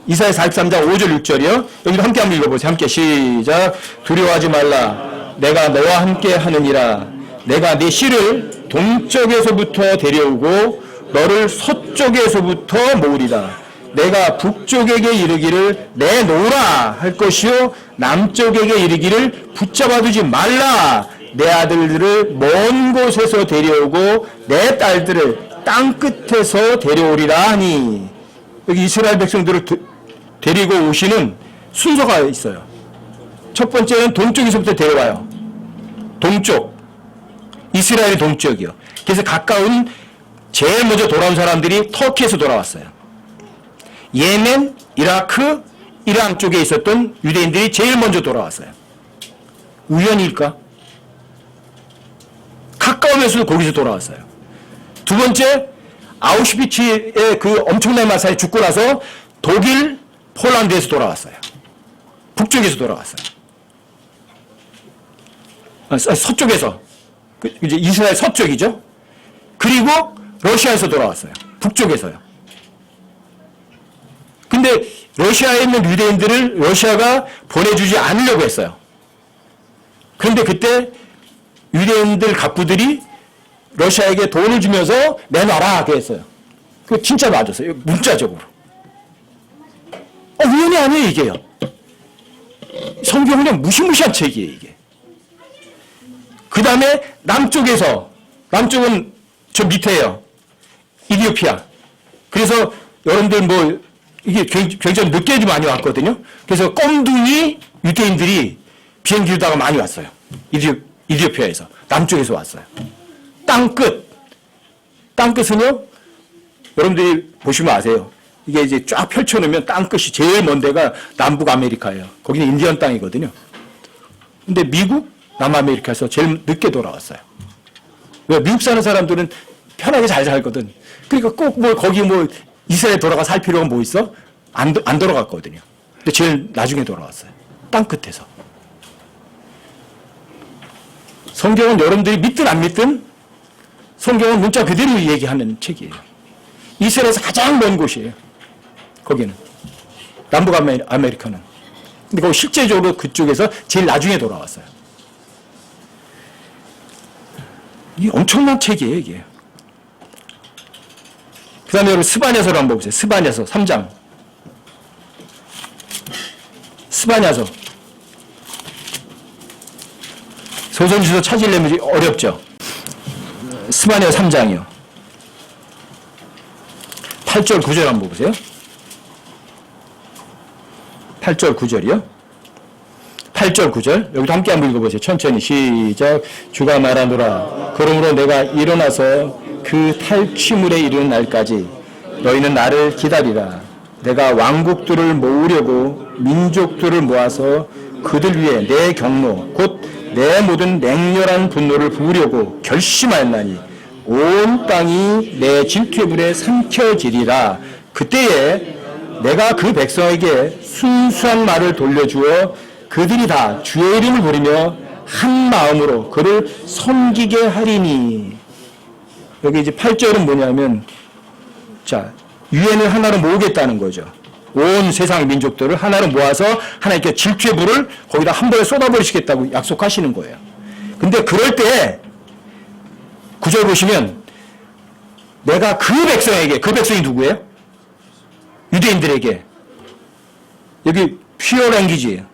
[SPEAKER 1] 이사야 43장 5절 6절이요. 여기도 함께 한번 읽어보세요. 함께 시작. 두려워하지 말라. 내가 너와 함께 하느니라. 내가 네 씨를 동쪽에서부터 데려오고 너를 서쪽에서부터 모으리라. 내가 북쪽에게 이르기를 내놓으라 할 것이요 남쪽에게 이르기를 붙잡아두지 말라. 내 아들들을 먼 곳에서 데려오고 내 딸들을 땅 끝에서 데려오리라 하니. 여기 이스라엘 백성들을 데리고 오시는 순서가 있어요. 첫 번째는 동쪽에서부터 데려와요. 동쪽. 이스라엘의 동쪽이요. 그래서 가까운 제일 먼저 돌아온 사람들이 터키에서 돌아왔어요. 예멘, 이라크, 이란 쪽에 있었던 유대인들이 제일 먼저 돌아왔어요. 우연일까? 가까우면서도 거기서 돌아왔어요. 두 번째, 아우슈비츠의 그 엄청난 마사에 죽고 나서 독일, 폴란드에서 돌아왔어요. 북쪽에서 돌아왔어요. 서쪽에서. 이제 이스라엘 서쪽이죠. 그리고 러시아에서 돌아왔어요. 북쪽에서요. 근데 러시아에 있는 유대인들을 러시아가 보내주지 않으려고 했어요. 그런데 그때 유대인들 갑부들이 러시아에게 돈을 주면서 내놔라 그랬어요. 그거 진짜 맞았어요. 문자적으로. 우연이 아니에요, 이게요. 성경은 그냥 무시무시한 책이에요, 이게. 그 다음에 남쪽은 저 밑에요. 이디오피아. 그래서 여러분들 뭐, 이게 굉장히 늦게 좀 많이 왔거든요. 그래서 껌둥이 유대인들이 비행기를 타고 많이 왔어요. 이디오피아에서. 남쪽에서 왔어요. 땅끝은요, 여러분들이 보시면 아세요. 이게 이제 쫙 펼쳐놓으면 땅끝이 제일 먼 데가 남북 아메리카예요. 거기는 인디언 땅이거든요. 근데 미국, 남아메리카에서 제일 늦게 돌아왔어요. 왜? 미국 사는 사람들은 편하게 잘 살거든. 그러니까 꼭 뭐 거기 뭐 이스라엘 돌아가 살 필요가 뭐 있어? 안 돌아갔거든요. 근데 제일 나중에 돌아왔어요. 땅끝에서. 성경은 여러분들이 믿든 안 믿든 성경은 문자 그대로 얘기하는 책이에요. 이스라엘에서 가장 먼 곳이에요. 거기는. 남북 아메리카는. 근데 거기 실제적으로 그쪽에서 제일 나중에 돌아왔어요. 이게 엄청난 책이에요, 이게. 다음에 여러분 스바냐서를 한번 보세요. 스바냐서 3장. 스바냐서. 소선지서 찾으려면 어렵죠. 스바냐서 3장이요. 8절 9절 한번 보세요. 8절 9절이요. 8절 9절 여기도 함께 한번 읽어보세요. 천천히 시작. 주가 말하노라. 그러므로 내가 일어나서 그 탈취물에 이르는 날까지 너희는 나를 기다리라. 내가 왕국들을 모으려고 민족들을 모아서 그들 위에 내 경로 곧 내 모든 맹렬한 분노를 부으려고 결심하였나니 온 땅이 내 질투의 불에 삼켜지리라. 그때에 내가 그 백성에게 순수한 말을 돌려주어 그들이 다 주의 이름을 부르며 한 마음으로 그를 섬기게 하리니. 여기 이제 8절은 뭐냐면, 자, 유엔을 하나로 모으겠다는 거죠. 온 세상의 민족들을 하나로 모아서 하나님께 질투의 불을 거기다 한 번에 쏟아버리시겠다고 약속하시는 거예요. 근데 그럴 때 9절 보시면 내가 그 백성에게, 그 백성이 누구예요? 유대인들에게, 여기 pure language예요.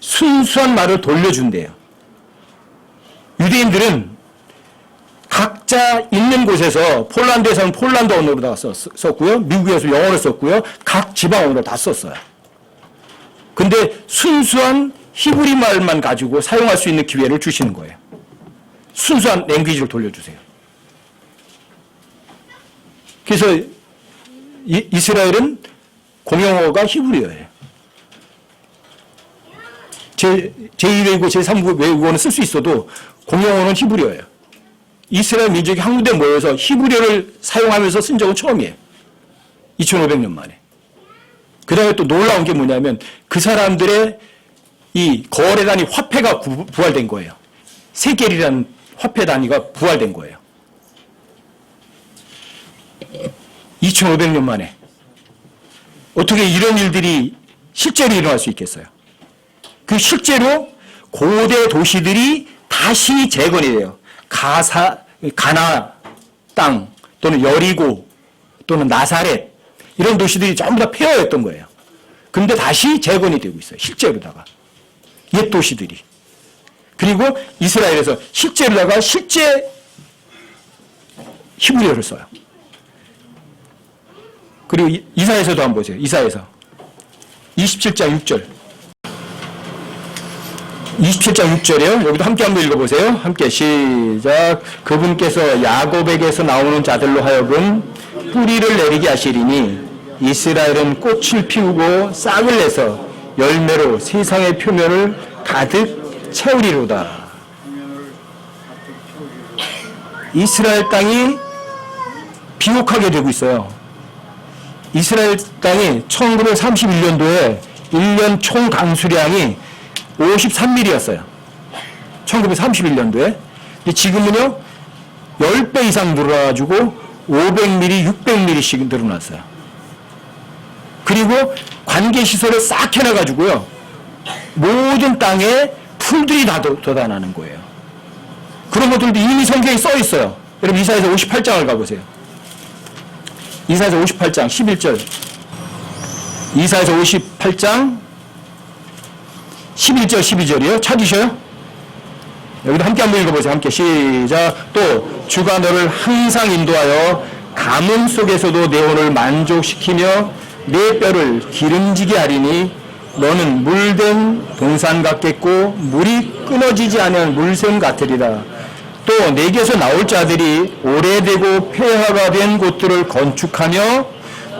[SPEAKER 1] 순수한 말을 돌려준대요. 유대인들은 각자 있는 곳에서, 폴란드에서는 폴란드 언어로 다 썼고요. 미국에서 영어를 썼고요. 각 지방 언어로 다 썼어요. 근데 순수한 히브리 말만 가지고 사용할 수 있는 기회를 주시는 거예요. 순수한 랭귀지를 돌려주세요. 그래서 이스라엘은 공용어가 히브리어예요. 제2 외국어, 제3 외국어는 쓸 수 있어도 공용어는 히브리어예요. 이스라엘 민족이 한 군데 모여서 히브리어를 사용하면서 쓴 적은 처음이에요. 2500년 만에. 그 다음에 또 놀라운 게 뭐냐면 그 사람들의 이 거래 단위 화폐가 부활된 거예요. 세겔이라는 화폐 단위가 부활된 거예요. 2500년 만에. 어떻게 이런 일들이 실제로 일어날 수 있겠어요? 그 실제로 고대 도시들이 다시 재건이 돼요. 가나 땅 또는 여리고 또는 나사렛 이런 도시들이 전부 다 폐허였던 거예요. 근데 다시 재건이 되고 있어요. 실제로다가. 옛 도시들이. 그리고 이스라엘에서 실제로다가 실제 히브리어를 써요. 그리고 이사에서도 한번 보세요. 이사에서 27장 6절. 27장 6절이요. 여기도 함께 한번 읽어보세요. 함께 시작. 그분께서 야곱에게서 나오는 자들로 하여금 뿌리를 내리게 하시리니 이스라엘은 꽃을 피우고 싹을 내서 열매로 세상의 표면을 가득 채우리로다. 이스라엘 땅이 비옥하게 되고 있어요. 이스라엘 땅이 1931년도에 1년 총 강수량이 53mm였어요. 1931년도에. 근데 지금은요, 10배 이상 늘어나가지고 500mm, 600mm씩 늘어났어요. 그리고 관계시설을 싹 해놔가지고요, 모든 땅에 풀들이 다 돋아나는 거예요. 그런 것들도 이미 성경에 써 있어요. 여러분, 이사야서 58장을 가보세요. 이사야서 58장 11절. 이사야서 58장 11절 12절이요. 찾으셔요? 여기도 함께 한번 읽어보세요. 함께 시작. 또 주가 너를 항상 인도하여 가뭄 속에서도 내 혼을 만족시키며 내 뼈를 기름지게 하리니 너는 물된 동산 같겠고 물이 끊어지지 않은 물샘 같으리라. 또 내게서 나올 자들이 오래되고 폐허가 된 곳들을 건축하며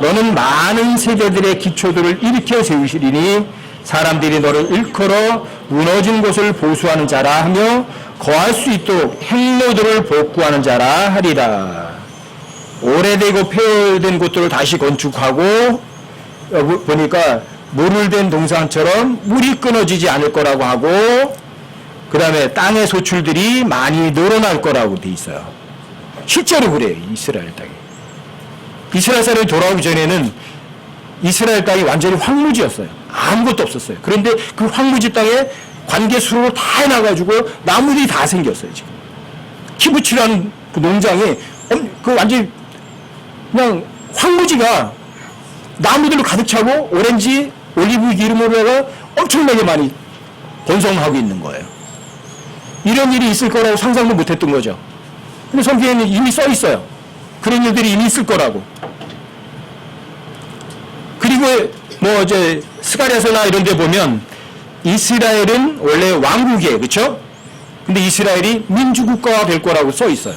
[SPEAKER 1] 너는 많은 세대들의 기초들을 일으켜 세우시리니 사람들이 너를 일컬어 무너진 곳을 보수하는 자라 하며 거할 수 있도록 행로들을 복구하는 자라 하리라. 오래되고 폐허된 곳들을 다시 건축하고 보니까 물을 댄 동산처럼 물이 끊어지지 않을 거라고 하고 그 다음에 땅의 소출들이 많이 늘어날 거라고 돼 있어요. 실제로 그래요. 이스라엘 땅이. 이스라엘 사람이 돌아오기 전에는 이스라엘 땅이 완전히 황무지였어요. 아무것도 없었어요. 그런데 그 황무지 땅에 관계수로 다 해놔가지고 나무들이 다 생겼어요. 지금 키부츠라는 그 농장이 그 완전히 그냥 황무지가 나무들로 가득 차고 오렌지, 올리브 기름으로다가 엄청나게 많이 번성하고 있는 거예요. 이런 일이 있을 거라고 상상도 못했던 거죠. 근데 성경에는 이미 써 있어요. 그런 일들이 이미 있을 거라고. 그리고 뭐 이제 스가랴서나 이런 데 보면 이스라엘은 원래 왕국이에요. 그렇죠? 근데 이스라엘이 민주국가가 될 거라고 써 있어요.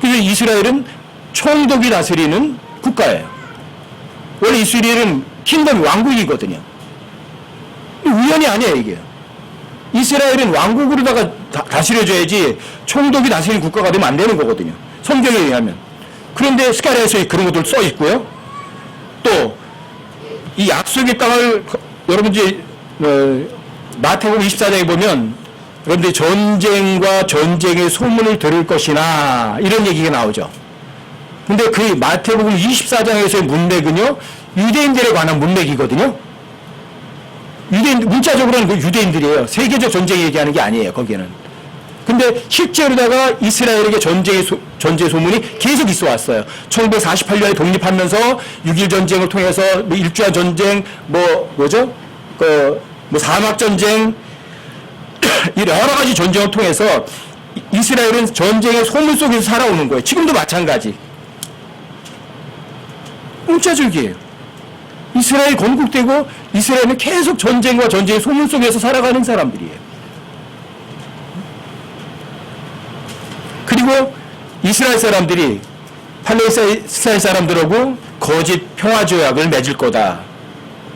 [SPEAKER 1] 그래서 이스라엘은 총독이 다스리는 국가예요. 원래 이스라엘은 킹덤 왕국이거든요. 우연이 아니에요, 이게. 이스라엘은 왕국으로다가 다스려줘야지 총독이 다스리는 국가가 되면 안 되는 거거든요. 성경에 의하면. 그런데 스가랴에서 그런 것들 써 있고요. 또 이 약속의 땅을 여러분들이 마태복음 24장에 보면 여러분들이 전쟁과 전쟁의 소문을 들을 것이나 이런 얘기가 나오죠. 근데 그 마태복음 24장에서의 문맥은요, 유대인들에 관한 문맥이거든요. 문자적으로는 그 유대인들이에요. 세계적 전쟁 얘기하는 게 아니에요, 거기에는. 근데 실제로다가 이스라엘에게 전쟁 소문이 계속 있어 왔어요. 1948년에 독립하면서 6.1 전쟁을 통해서 뭐 일주한 전쟁, 사막 전쟁, 여러 가지 전쟁을 통해서 이스라엘은 전쟁의 소문 속에서 살아오는 거예요. 지금도 마찬가지. 문자적이에요. 이스라엘 건국되고 이스라엘은 계속 전쟁과 전쟁의 소문 속에서 살아가는 사람들이에요. 그리고 이스라엘 사람들이 팔레스타인 사람들하고 거짓 평화조약을 맺을 거다.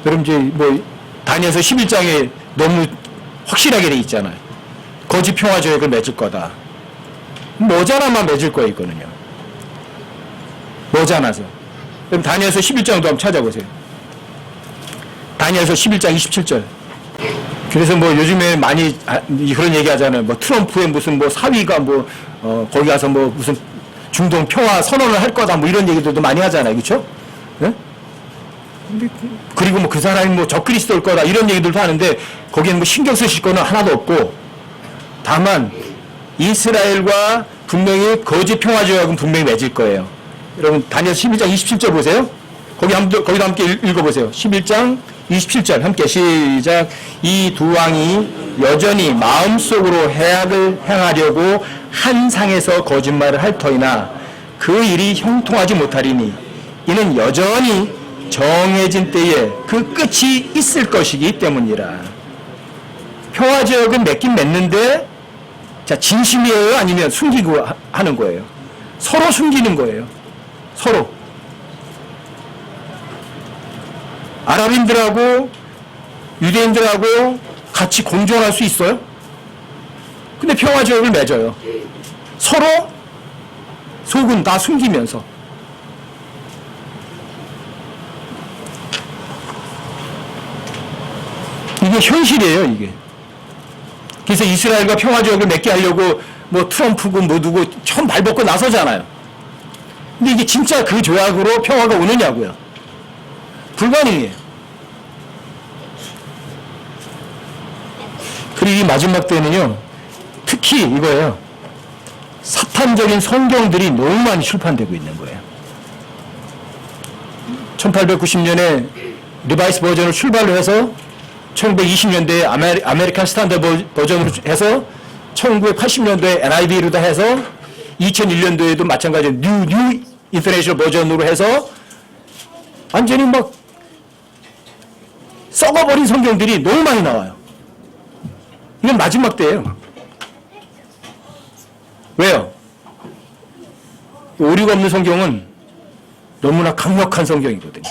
[SPEAKER 1] 여러분 이제 뭐 다니엘서 11장에 너무 확실하게 돼 있잖아요. 거짓 평화조약을 맺을 거다. 모자라만 맺을 거예요, 이거는요. 모자라서. 그럼 다니엘서 11장도 한번 찾아보세요. 다니엘서 11장 27절. 그래서 뭐 요즘에 많이 그런 얘기 하잖아요. 뭐 트럼프의 무슨 뭐 사위가 거기 가서 뭐 무슨 중동 평화 선언을 할 거다 뭐 이런 얘기들도 많이 하잖아요. 그렇죠? 네? 그리고 뭐 그 사람이 뭐 적그리스도일 거다 이런 얘기들도 하는데 거기에는 뭐 신경 쓰실 거는 하나도 없고 다만 이스라엘과 분명히 거짓 평화 조약은 분명히 맺을 거예요. 여러분 다니엘서 11장 27절 보세요. 거기도 함께 읽어보세요. 11장 27절 함께 시작. 이 두 왕이 여전히 마음속으로 해악을 행하려고 한 상에서 거짓말을 할 터이나 그 일이 형통하지 못하리니 이는 여전히 정해진 때에 그 끝이 있을 것이기 때문이라. 평화지역은 맺긴 맺는데 자 진심이에요? 아니면 숨기고 하는 거예요? 서로 숨기는 거예요. 서로. 아랍인들하고 유대인들하고 같이 공존할 수 있어요? 근데 평화지역을 맺어요. 서로 속은 다 숨기면서. 이게 현실이에요, 이게. 그래서 이스라엘과 평화지역을 맺게 하려고 뭐 트럼프고 뭐 누구 처음 발벗고 나서잖아요. 근데 이게 진짜 그 조약으로 평화가 오느냐고요. 불가능해요. 그리고 이 마지막 때는요, 특히 이거예요. 사탄적인 성경들이 너무 많이 출판되고 있는 거예요. 1890년에 리바이스 버전을 출발을 해서 1920년대에 아메리칸 스탠더드 버전으로 해서 1980년도에 NIV로다 해서 2001년도에도 마찬가지로 뉴 인터내셔널 버전으로 해서 완전히 막 썩어버린 성경들이 너무 많이 나와요. 이건 마지막 때예요. 왜요? 오류가 없는 성경은 너무나 강력한 성경이거든요.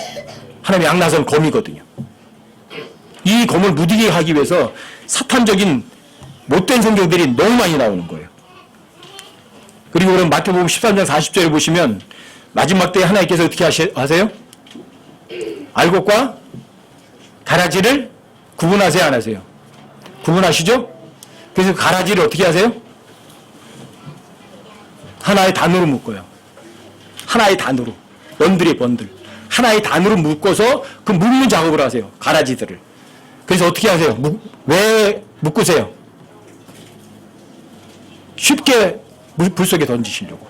[SPEAKER 1] 하나님의 양나선 검이거든요. 이 검을 무디게 하기 위해서 사탄적인 못된 성경들이 너무 많이 나오는 거예요. 그리고 그럼 마태복음 13장 40절에 보시면 마지막 때에 하나님께서 어떻게 하세요? 알곡과 가라지를 구분하세요, 안 하세요? 구분하시죠? 그래서 가라지를 어떻게 하세요? 하나의 단으로 묶어요. 하나의 단으로. 번들이 번들. 하나의 단으로 묶어서 그 묶는 작업을 하세요. 가라지들을. 그래서 어떻게 하세요? 왜 묶으세요? 쉽게 불 속에 던지시려고.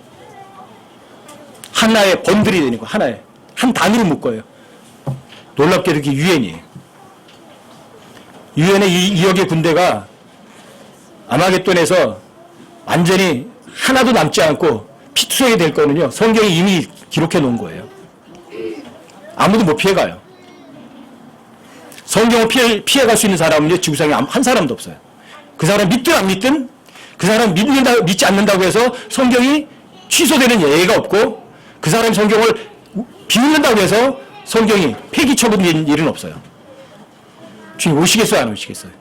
[SPEAKER 1] 하나의 번들이 되는 거, 하나의 한 단위로 묶어요. 놀랍게도 이게 유엔이에요. 유엔의 2억의 군대가 아마겟돈에서 완전히 하나도 남지 않고 피투성이 될 거는요, 성경이 이미 기록해 놓은 거예요. 아무도 못 피해가요. 성경을 피해갈 수 있는 사람은요, 지구상에 한 사람도 없어요. 그 사람 믿든 안 믿든, 그 사람 믿지 않는다고 해서 성경이 취소되는 예가 없고, 그 사람 성경을 비웃는다고 해서 성경이 폐기 처분된 일은 없어요. 주님 오시겠어요, 안 오시겠어요?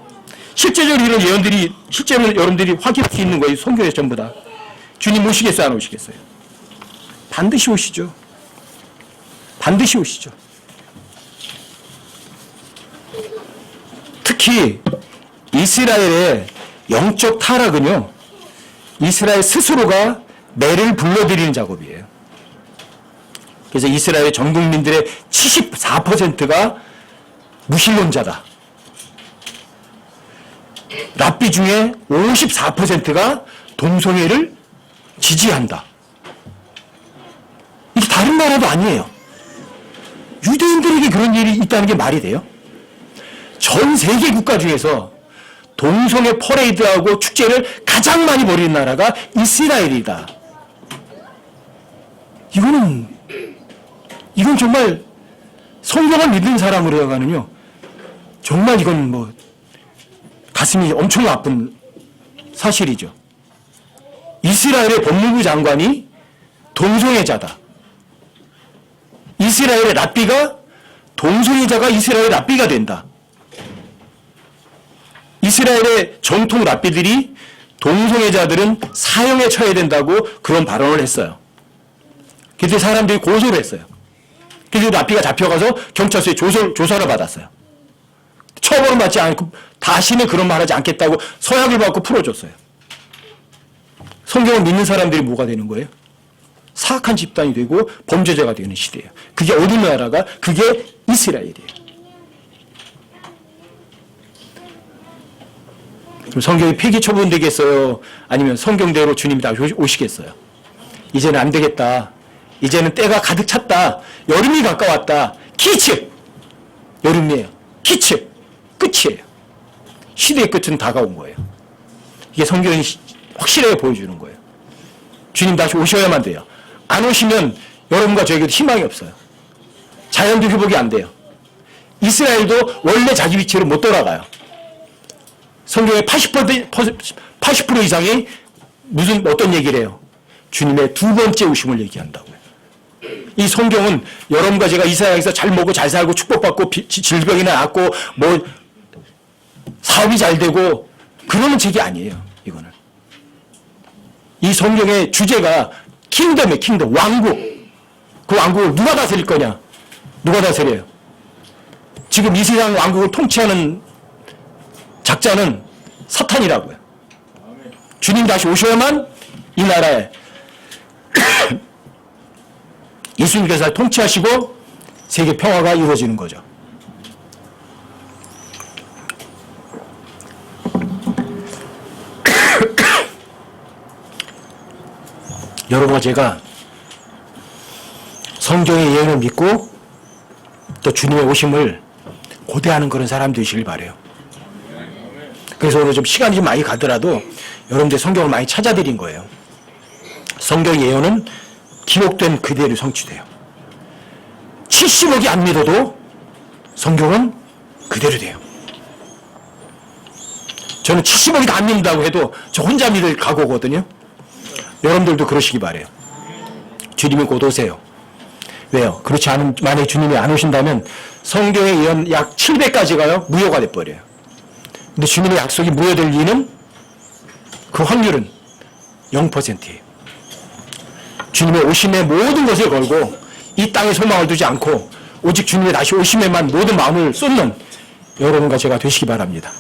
[SPEAKER 1] 실제적으로 이런 예언들이, 실제로 여러분들이 확인할 수 있는 거예요. 성경에 전부 다. 주님 오시겠어요, 안 오시겠어요? 반드시 오시죠. 반드시 오시죠. 특히 이스라엘의 영적 타락은요, 이스라엘 스스로가 매를 불러들이는 작업이에요. 그래서 이스라엘 전 국민들의 74%가 무신론자다. 랍비 중에 54%가 동성애를 지지한다. 이게 다른 나라도 아니에요. 유대인들에게 그런 일이 있다는 게 말이 돼요? 전 세계 국가 중에서 동성애 퍼레이드하고 축제를 가장 많이 벌이는 나라가 이스라엘이다. 이건 정말 성경을 믿는 사람으로 하여간은요, 정말 이건 뭐 가슴이 엄청 아픈 사실이죠. 이스라엘의 법무부 장관이 동성애자다. 이스라엘의 랍비가 동성애자가 이스라엘 랍비가 된다. 이스라엘의 정통 랍비들이 동성애자들은 사형에 처해야 된다고 그런 발언을 했어요. 그래서 사람들이 고소를 했어요. 그래서 랍비가 잡혀가서 경찰서에 조사를 받았어요. 처벌을 받지 않고 다시는 그런 말 하지 않겠다고 서약을 받고 풀어줬어요. 성경을 믿는 사람들이 뭐가 되는 거예요? 사악한 집단이 되고 범죄자가 되는 시대예요. 그게 어느 나라가? 그게 이스라엘이에요. 그럼 성경이 폐기 처분되겠어요? 아니면 성경대로 주님이 다 오시겠어요? 이제는 안 되겠다. 이제는 때가 가득 찼다. 여름이 가까웠다. 키츠! 여름이에요. 키츠! 끝이에요. 시대의 끝은 다가온 거예요. 이게 성경이 확실하게 보여주는 거예요. 주님 다시 오셔야만 돼요. 안 오시면 여러분과 저에게도 희망이 없어요. 자연도 회복이 안 돼요. 이스라엘도 원래 자기 위치로 못 돌아가요. 성경의 80% 이상이 어떤 얘기를 해요? 주님의 두 번째 오심을 얘기한다고요. 이 성경은 여러분과 제가 이 세상에서 잘 먹고 잘 살고 축복받고 질병이나 낫고 뭐 사업이 잘 되고 그러는 책이 아니에요. 이거는. 이 성경의 주제가 킹덤이에요. 킹덤. 왕국. 그 왕국을 누가 다스릴 거냐? 누가 다스려요? 지금 이 세상 왕국을 통치하는 작자는 사탄이라고요. 주님 다시 오셔야만 이 나라에 예수님께서 통치하시고 세계 평화가 이루어지는 거죠. 여러분과 제가 성경의 예언을 믿고 또 주님의 오심을 고대하는 그런 사람 되시길 바라요. 그래서 오늘 좀 시간이 좀 많이 가더라도 여러분들 성경을 많이 찾아드린 거예요. 성경 예언은 기록된 그대로 성취돼요. 70억이 안 믿어도 성경은 그대로 돼요. 저는 70억이 다 안 믿는다고 해도 저 혼자 믿을 각오거든요. 여러분들도 그러시기 바라요. 주님이 곧 오세요. 왜요? 그렇지 않은, 만약에 주님이 안 오신다면 성경의 예언 약 700가지가요 무효가 돼버려요. 근데 주님의 약속이 무효될 리는 그 확률은 0%예요. 주님의 오심에 모든 것을 걸고 이 땅에 소망을 두지 않고 오직 주님의 다시 오심에만 모든 마음을 쏟는 여러분과 제가 되시기 바랍니다.